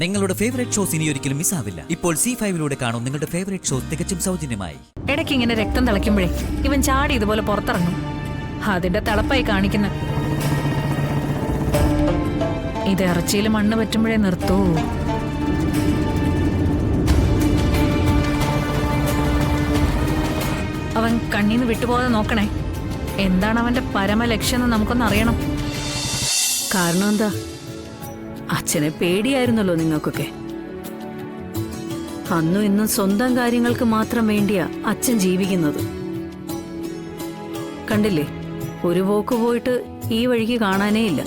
നിങ്ങളുടെ favourite shows ഇനി ഒരിക്കലും മിസ്സാവില്ല. ഇപ്പോൾ C5 കാണും നിങ്ങളുടെ ഫേവറേറ്റ് ഷോസ് തികച്ചും സൗജന്യമായി. ഇടയ്ക്ക് ഇങ്ങനെ രക്തം തിളയ്ക്കുമ്പോഴേ ഇവൻ ചാടി ഇതുപോലെ പുറത്തിറങ്ങും. അതിന്റെ തിളപ്പായി കാണിക്കുന്ന ഇത് ഇറച്ചിയിൽ മണ്ണ് പറ്റുമ്പോഴേ നിർത്തൂ. അവൻ കണ്ണീന്ന് വിട്ടുപോകാതെ നോക്കണേ. എന്താണ് അവന്റെ പരമലക്ഷ്യം എന്ന് നമുക്കൊന്ന് അറിയണം. കാരണം എന്താ? അച്ഛനെ പേടിയായിരുന്നല്ലോ നിങ്ങൾക്കൊക്കെ. അന്നും ഇന്നും സ്വന്തം കാര്യങ്ങൾക്ക് മാത്രം വേണ്ടിയാ അച്ഛൻ ജീവിക്കുന്നത്. കണ്ടില്ലേ, ഒരു പോക്ക് പോയിട്ട് ഈ വഴിക്ക് കാണാനേ ഇല്ല.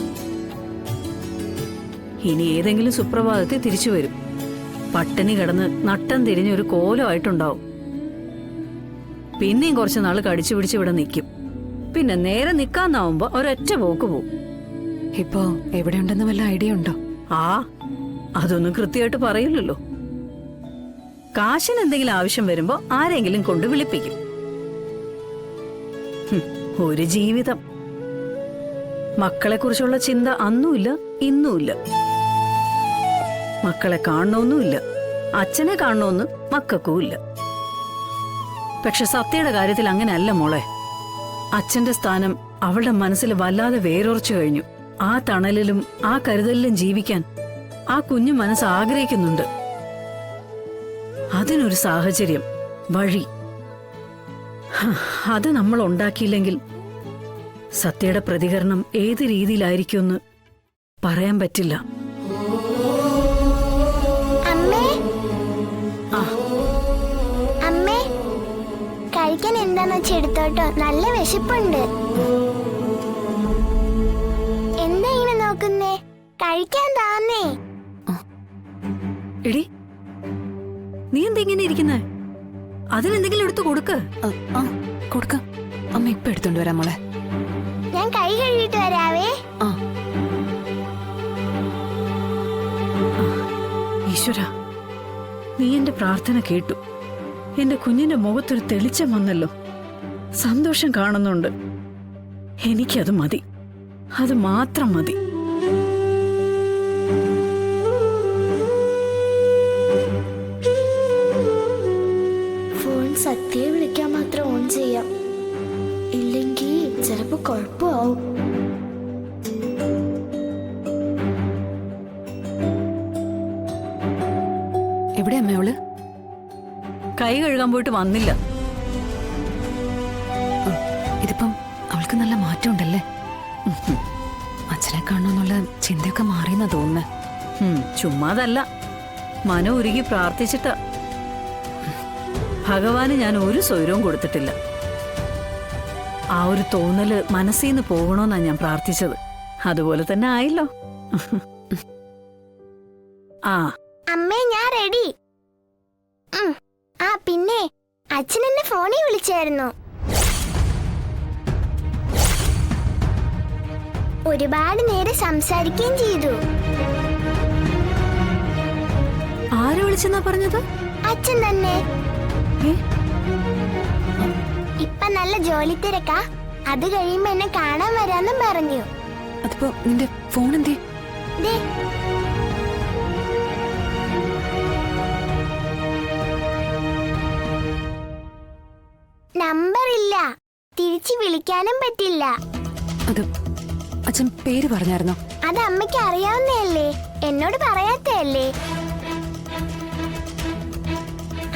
ഇനി ഏതെങ്കിലും സുപ്രഭാതത്തിൽ തിരിച്ചു വരും. പട്ടിണി കിടന്ന് നട്ടം തിരിഞ്ഞൊരു കോലമായിട്ടുണ്ടാവും. പിന്നെയും കുറച്ചു നാൾ കടിച്ചു പിടിച്ച് ഇവിടെ നിൽക്കും. പിന്നെ നേരെ നിൽക്കാന്നാവുമ്പോ ഒരൊറ്റ പോക്ക് പോവും. ഇപ്പോ എവിടെയുണ്ടെന്ന് വല്ല ഐഡിയ ഉണ്ടോ? അതൊന്നും കൃത്യമായിട്ട് പറയില്ലല്ലോ. കാശിന് എന്തെങ്കിലും ആവശ്യം വരുമ്പോ ആരെങ്കിലും കൊണ്ട് വിളിപ്പിക്കും. ഒരു ജീവിതം. മക്കളെ കുറിച്ചുള്ള ചിന്ത അന്നുമില്ല ഇന്നുമില്ല. മക്കളെ കാണണമെന്നുമില്ല, അച്ഛനെ കാണണമെന്ന് മക്കൾക്കുമില്ല. പക്ഷെ സത്യയുടെ കാര്യത്തിൽ അങ്ങനെയല്ല മോളെ. അച്ഛന്റെ സ്ഥാനം അവളുടെ മനസ്സിൽ വല്ലാതെ വേരോർച്ചു കഴിഞ്ഞു. ആ തണലിലും ആ കരുതലിലും ജീവിക്കാൻ ആ കുഞ്ഞു മനസ്സ് ആഗ്രഹിക്കുന്നുണ്ട്. അതിനൊരു സാഹചര്യം, വഴി, അത് നമ്മൾ ഉണ്ടാക്കിയില്ലെങ്കിൽ സത്യയുടെ പ്രതികരണം ഏത് രീതിയിലായിരിക്കുമെന്ന് പറയാൻ പറ്റില്ല. കഴിക്കാൻ എന്താന്ന് വെച്ചാൽ എടുത്തോട്ടോ, നല്ല വിശപ്പുണ്ട്. എന്താ ഇങ്ങനെ നോക്കുന്നേ? കഴിക്കാൻ താന്നേ. എടി, നീ എന്താ ഇങ്ങനെ ഇരിക്കുന്നേ? അതിനെന്തെങ്കിലും എടുത്തു കൊടുക്ക്. കൊടുക്കാം. അമ്മ ഇപ്പൊ എടുത്തോണ്ട് വരാം മോളെ. ഞാൻ കൈ കഴുകിട്ട് വരാവേ. ഈശ്വര, നീ എന്റെ പ്രാർത്ഥന കേട്ടു. എന്റെ കുഞ്ഞിന്റെ മുഖത്തൊരു തെളിച്ചം വന്നല്ലോ. സന്തോഷം കാണുന്നുണ്ട്. എനിക്കത് മതി, അത് മാത്രം മതി. ഫോൺ സത്യയെ വിളിക്കാൻ മാത്രം ഓൺ ചെയ്യാം, ഇല്ലെങ്കിൽ ചിലപ്പോ കുഴപ്പമാവും. എവിടെ അമ്മ അവള്? കൈ കഴുകാൻ പോയിട്ട് വന്നില്ല. ഇതിപ്പം അവൾക്ക് നല്ല മാറ്റം ഉണ്ടല്ലേ. അച്ഛനെ കാണണമെന്നുള്ള ചിന്തയൊക്കെ മാറിയെന്നാ തോന്നുന്നേ. ചുമ്മാതല്ല, മനോ ഉരുകി പ്രാർത്ഥിച്ചിട്ടാ. ഭഗവാന് ഞാൻ ഒരു സ്വൈരവും കൊടുത്തിട്ടില്ല. ആ ഒരു തോന്നല് മനസ്സിന്ന് പോകണോന്നാ ഞാൻ പ്രാർത്ഥിച്ചത്. അതുപോലെ തന്നെ ആയല്ലോ. അമ്മേ, ഞാൻ റെഡി. പിന്നെ അച്ഛൻ എന്നെ ഫോണിൽ വിളിച്ചായിരുന്നു. ഒരുപാട് നേരം സംസാരിക്കുകയും ചെയ്തു. ആരെ വിളിച്ചെന്നാ പറഞ്ഞത്? അച്ഛൻ തന്നെ. ഇപ്പൊ നല്ല ജോലി തിരക്കാ, അത് കഴിയുമ്പോ എന്നെ കാണാൻ വരാന്നും പറഞ്ഞു. അതിപ്പോ നിന്റെ ഫോൺ എന്തേ? നമ്പർ ഇല്ല, തിരിച്ചു വിളിക്കാനും പറ്റില്ല. അത് അച്ഛൻ പേര് പറഞ്ഞായിരുന്നോ? അത് അമ്മയ്ക്ക് അറിയാവുന്നതല്ലേ, എന്നോട് പറയാത്തല്ലേ.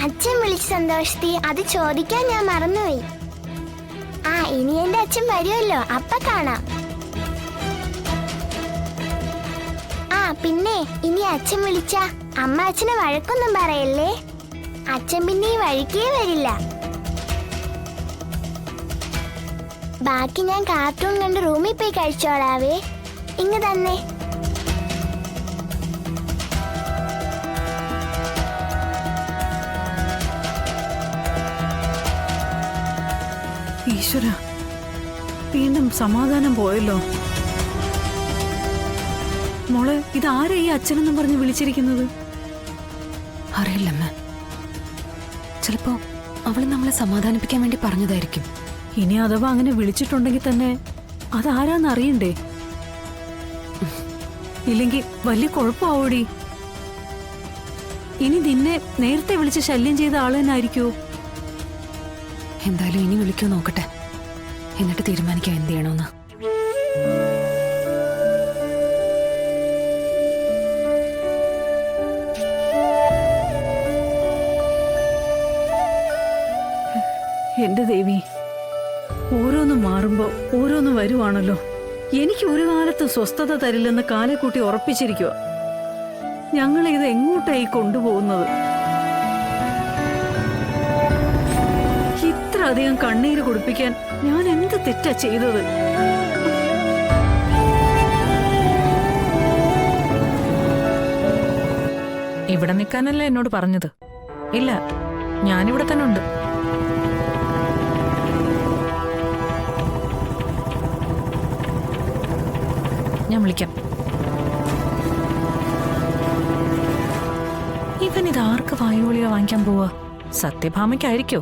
അച്ഛൻ വിളിച്ച സന്തോഷത്തി അത് ചോദിക്കാൻ ഞാൻ മറന്നുപോയി. ഇനി എന്റെ അച്ഛൻ വരുമല്ലോ, അപ്പ കാണാം. പിന്നെ ഇനി അച്ഛൻ വിളിച്ച അമ്മ അച്ഛനെ വഴക്കൊന്നും പറയല്ലേ. അച്ഛൻ പിന്നെ ഈ വഴിക്കേ വരില്ല. ബാക്കി ഞാൻ കാർട്ടൂൺ കണ്ട് റൂമിൽ പോയി കഴിച്ചോളാവേ. ഇങ്ങ് തന്നെ. ഈശ്വര, വീണ്ടും സമാധാനം പോയല്ലോ. മോളെ, ഇതാരാ ഈ അച്ഛനെന്നും പറഞ്ഞ് വിളിച്ചിരിക്കുന്നത്? അറിയില്ലമ്മ. ചിലപ്പോ അവള് നമ്മളെ സമാധാനിപ്പിക്കാൻ വേണ്ടി പറഞ്ഞതായിരിക്കും. ഇനി അഥവാ അങ്ങനെ വിളിച്ചിട്ടുണ്ടെങ്കിൽ തന്നെ അതാരാന്ന് അറിയണ്ടേ? ഇല്ലെങ്കിൽ വലിയ കുഴപ്പമാവൂടി. ഇനി നിന്നെ നേരത്തെ വിളിച്ച് ശല്യം ചെയ്ത ആള് തന്നെ ആയിരിക്കുമോ? എന്തായാലും ഇനി വിളിക്കോ നോക്കട്ടെ, എന്നിട്ട് തീരുമാനിക്കാം എന്ത് ചെയ്യണമെന്ന്. എന്റെ ദേവി, ഓരോന്ന് മാറുമ്പോ ഓരോന്ന് വരുവാണല്ലോ. എനിക്ക് ഒരു കാലത്ത് സ്വസ്ഥത തരില്ലെന്ന് കാലെക്കൂട്ടി ഉറപ്പിച്ചിരിക്കുക. ഞങ്ങളെ ഇത് എങ്ങോട്ടായി കൊണ്ടുപോകുന്നത്? ഇത്ര അധികം കണ്ണീര് കുടിപ്പിക്കാൻ ഞാൻ എന്ത് തെറ്റാ ചെയ്തത്? ഇവിടെ നിൽക്കാനല്ലേ എന്നോട് പറഞ്ഞത്? ഇല്ല, ഞാനിവിടെ തന്നെ ഉണ്ട്. ഞാൻ വിളിക്കാം. ഇവൻ ഇത് ആർക്ക് വായുഗുളിക വാങ്ങിക്കാൻ പോവാ? സത്യഭാമയ്ക്കായിരിക്കോ?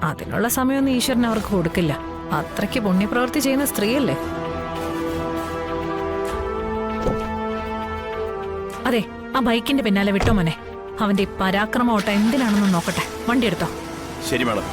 അതിനുള്ള സമയമൊന്നും ഈശ്വരൻ അവർക്ക് കൊടുക്കില്ല. അത്രയ്ക്ക് പുണ്യപ്രവൃത്തി ചെയ്യുന്ന സ്ത്രീയല്ലേ. അതെ, ആ ബൈക്കിന്റെ പിന്നാലെ വിട്ടോ മോനെ. അവന്റെ ഈ പരാക്രമ ഓട്ടം എന്തിനാണെന്ന് നോക്കട്ടെ. വണ്ടി എടുത്തോ. ശരി മാഡം.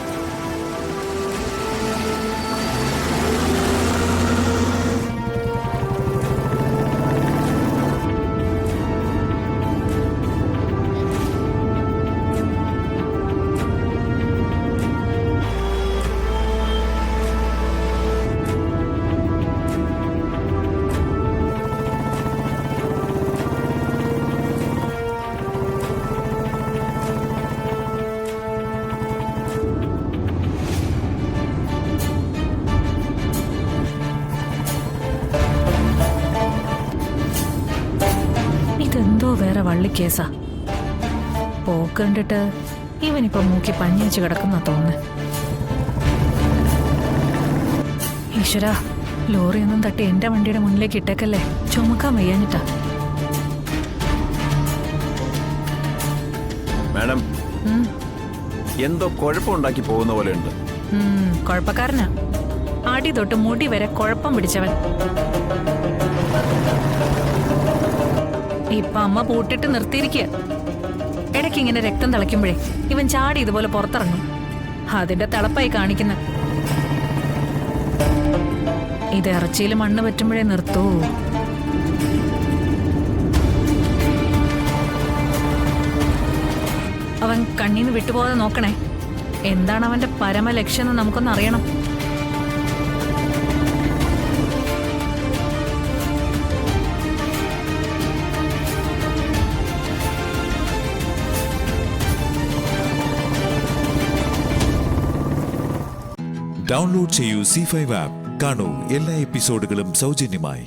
ഇതെന്തോ വേറെ വള്ളിക്കേസാ. പോക്ക് കണ്ടിട്ട് ഇവനിപ്പോ മൂക്കി പഞ്ഞിച്ച് കിടക്കുന്ന തോന്നുന്നു. ഈശ്വരാ, ലോറിയൊന്നും തട്ടി എന്റെ വണ്ടിയുടെ മുന്നിലേക്ക് ഇട്ടേക്കല്ലേ. ചുമക്കാൻ വയ്യാഞ്ഞിട്ടാ. മാഡം, എന്തോ കുഴപ്പമുണ്ടാക്കി പോകുന്ന പോലെ ഉണ്ട്. കുഴപ്പക്കാരനാ. അടി തൊട്ട് മുടി വരെ കുഴപ്പം പിടിച്ചവൻ. ഇപ്പൊ അമ്മ പൂട്ടിട്ട് നിർത്തിയിരിക്കുക. ഇടയ്ക്ക് ഇങ്ങനെ രക്തം തിളയ്ക്കുമ്പോഴേ ഇവൻ ചാടി ഇതുപോലെ പുറത്തിറങ്ങും. അതിന്റെ തിളപ്പായി കാണിക്കുന്ന. ഇത് ഇറച്ചിയിൽ മണ്ണ് പറ്റുമ്പോഴേ നിർത്തൂ. അവൻ കണ്ണീന്ന് വിട്ടുപോകാതെ നോക്കണേ. എന്താണ് അവന്റെ പരമലക്ഷ്യം എന്ന് നമുക്കൊന്ന് അറിയണം. ഡൗൺലോഡ് ചെയ്യൂ C5 ആപ്പ്. കാണൂ എല്ലാ എപ്പിസോഡുകളും സൗജന്യമായി.